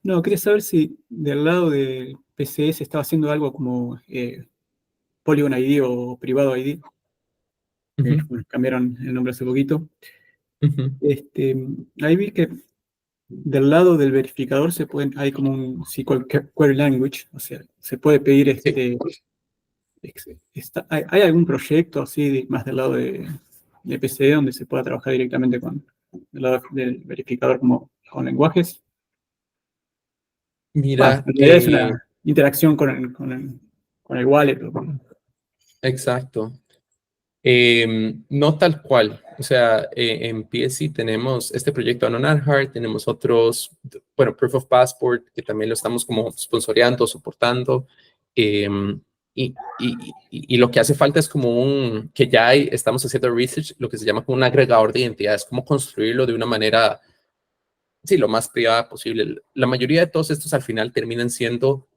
No, quería saber si del lado de PCE se estaba haciendo algo como Polygon ID o Privado ID. Bueno, cambiaron el nombre hace poquito. Ahí vi que del lado del verificador hay como un SQL Query Language, o sea, se puede pedir ¿hay algún proyecto así más del lado de PCE donde se pueda trabajar directamente del lado del verificador como con lenguajes? Mira, En realidad es una interacción con el wallet. exacto. No tal cual. O sea, en PSC tenemos este proyecto Anon Hard, tenemos otros, bueno, Proof of Passport, que también lo estamos como sponsoreando, soportando. Y lo que hace falta es como que ya estamos haciendo research, lo que se llama como un agregador de identidades, cómo construirlo de una manera, sí, lo más privada posible. La mayoría de todos estos al final terminan siendo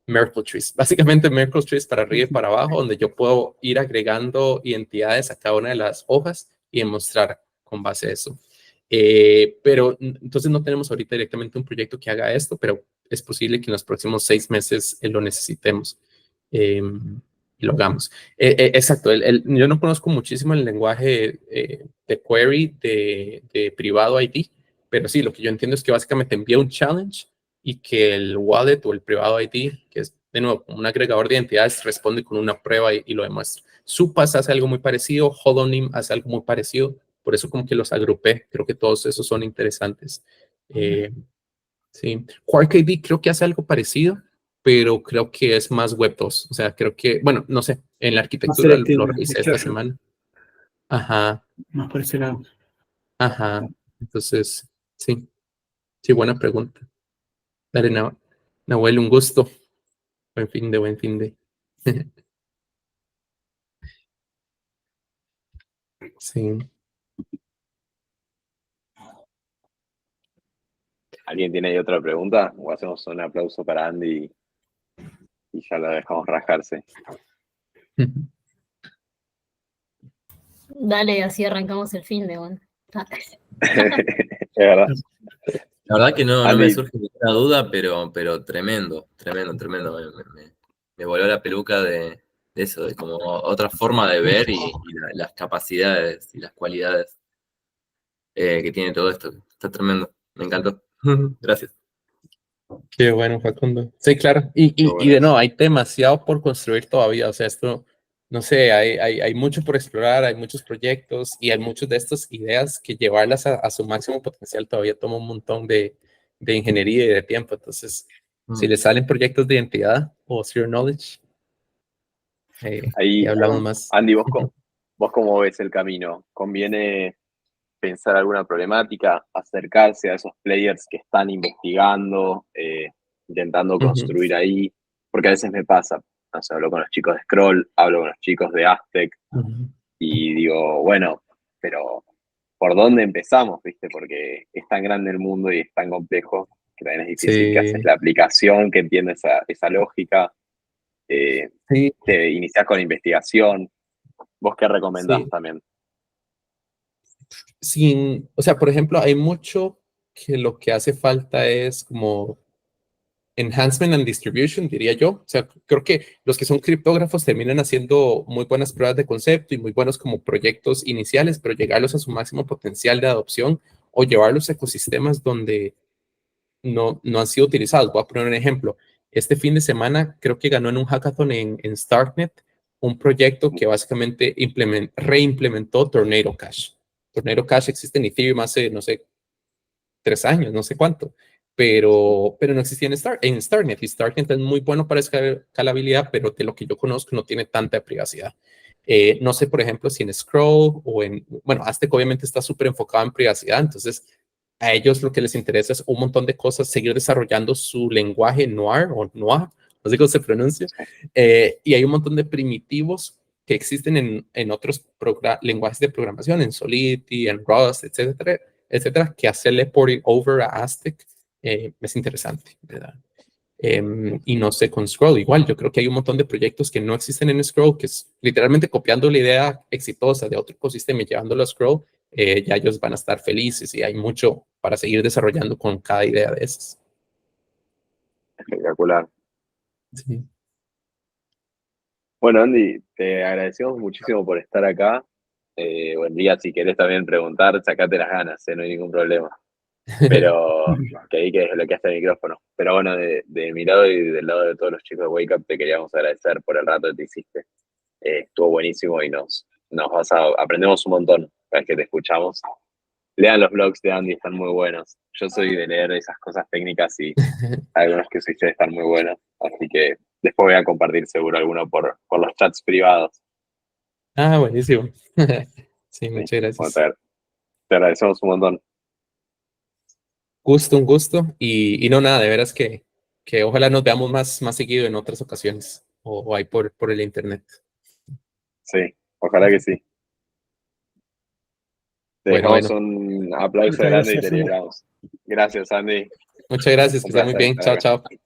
Merkle trees, básicamente Merkle trees para arriba y para abajo, donde yo puedo ir agregando identidades a cada una de las hojas y demostrar con base a eso. Pero entonces no tenemos ahorita directamente un proyecto que haga esto, pero es posible que en los próximos 6 meses lo necesitemos y lo hagamos. Exacto, yo no conozco muchísimo el lenguaje de query de privado ID, pero sí, lo que yo entiendo es que básicamente envía un challenge y que el wallet o el privado ID, que es de nuevo un agregador de identidades, responde con una prueba y lo demuestra. Supas hace algo muy parecido, Holonym hace algo muy parecido, por eso como que los agrupé. Creo que todos esos son interesantes. Sí. Quark ID creo que hace algo parecido, pero creo que es más Web 2. O sea, creo que, bueno, no sé, en la arquitectura lo revisé esta semana. Ajá. Más por ese lado. Ajá. Entonces, sí. Sí, buena pregunta. Dale, Nahuel, un gusto. Buen fin de, buen fin de. Sí. ¿Alguien tiene ahí otra pregunta? O hacemos un aplauso para Andy y ya la dejamos rajarse. Dale, así arrancamos el fin de bueno. Es verdad. La verdad que no me Andy, surge ninguna duda, pero tremendo. Me voló la peluca de eso, de como otra forma de ver y las capacidades y las cualidades que tiene todo esto. Está tremendo, me encantó. Gracias. Qué bueno, Facundo. Sí, claro. Y bueno. de nuevo, hay demasiado por construir todavía. O sea, esto, no sé, hay mucho por explorar, hay muchos proyectos y hay muchas de estas ideas que llevarlas a su máximo potencial todavía toma un montón de ingeniería y de tiempo. Entonces, si les salen proyectos de identidad o Zero Knowledge, ahí, y hablamos más. Andy, ¿vos cómo ves el camino? ¿Conviene pensar alguna problemática, acercarse a esos players que están investigando, intentando construir ahí? Porque a veces me pasa, no sé, hablo con los chicos de Scroll, hablo con los chicos de Aztec y digo, bueno, pero ¿por dónde empezamos? ¿Viste? Porque es tan grande el mundo y es tan complejo que también es difícil que haces la aplicación, que entiendes esa lógica, te iniciás con investigación. ¿Vos qué recomendás también? O sea, por ejemplo, hay mucho que lo que hace falta es como enhancement and distribution, diría yo. O sea, creo que los que son criptógrafos terminan haciendo muy buenas pruebas de concepto y muy buenos como proyectos iniciales, pero llegarlos a su máximo potencial de adopción o llevarlos a ecosistemas donde no han sido utilizados. Voy a poner un ejemplo. Este fin de semana creo que ganó en un hackathon en Starknet un proyecto que básicamente reimplementó Tornado Cash. Tornado Cash existe en Ethereum hace, no sé, 3 años, no sé cuánto, pero no existía en Starknet. Y Starknet es muy bueno para escalabilidad, pero de lo que yo conozco no tiene tanta privacidad. No sé, por ejemplo, si en Scroll o bueno, Aztec obviamente está súper enfocado en privacidad, entonces a ellos lo que les interesa es un montón de cosas, seguir desarrollando su lenguaje Noir o Noir, no sé cómo se pronuncia, y hay un montón de primitivos que existen en otros lenguajes de programación, en Solidity, en Rust, etcétera, que hacerle porting over a Aztec es interesante, ¿verdad? Y no sé, con Scroll igual, yo creo que hay un montón de proyectos que no existen en Scroll, que es literalmente copiando la idea exitosa de otro ecosistema y llevándolo a Scroll, ya ellos van a estar felices y hay mucho para seguir desarrollando con cada idea de esas. Espectacular. Sí. Bueno, Andy, te agradecemos muchísimo por estar acá. Buen día, si querés también preguntar, sacate las ganas, no hay ningún problema. Pero que ahí que desbloqueaste el micrófono. Pero bueno, de mi lado y del lado de todos los chicos de Wake Up, te queríamos agradecer por el rato que te hiciste. Estuvo buenísimo y aprendemos un montón cada vez que te escuchamos. Lean los blogs de Andy, están muy buenos. Yo soy de leer esas cosas técnicas y algunos que ustedes están muy buenos. Así que después voy a compartir seguro alguno por los chats privados. Ah, buenísimo. Sí, muchas gracias. Bueno, te agradecemos un montón. Un gusto. Y no, nada, de veras que ojalá nos veamos más seguido en otras ocasiones o ahí por el internet. Sí, ojalá que sí. Te dejamos Bueno. un aplauso grande y te liberamos. Gracias, Andy. Muchas gracias, que Un esté muy placer bien. estar Chao, acá. chao.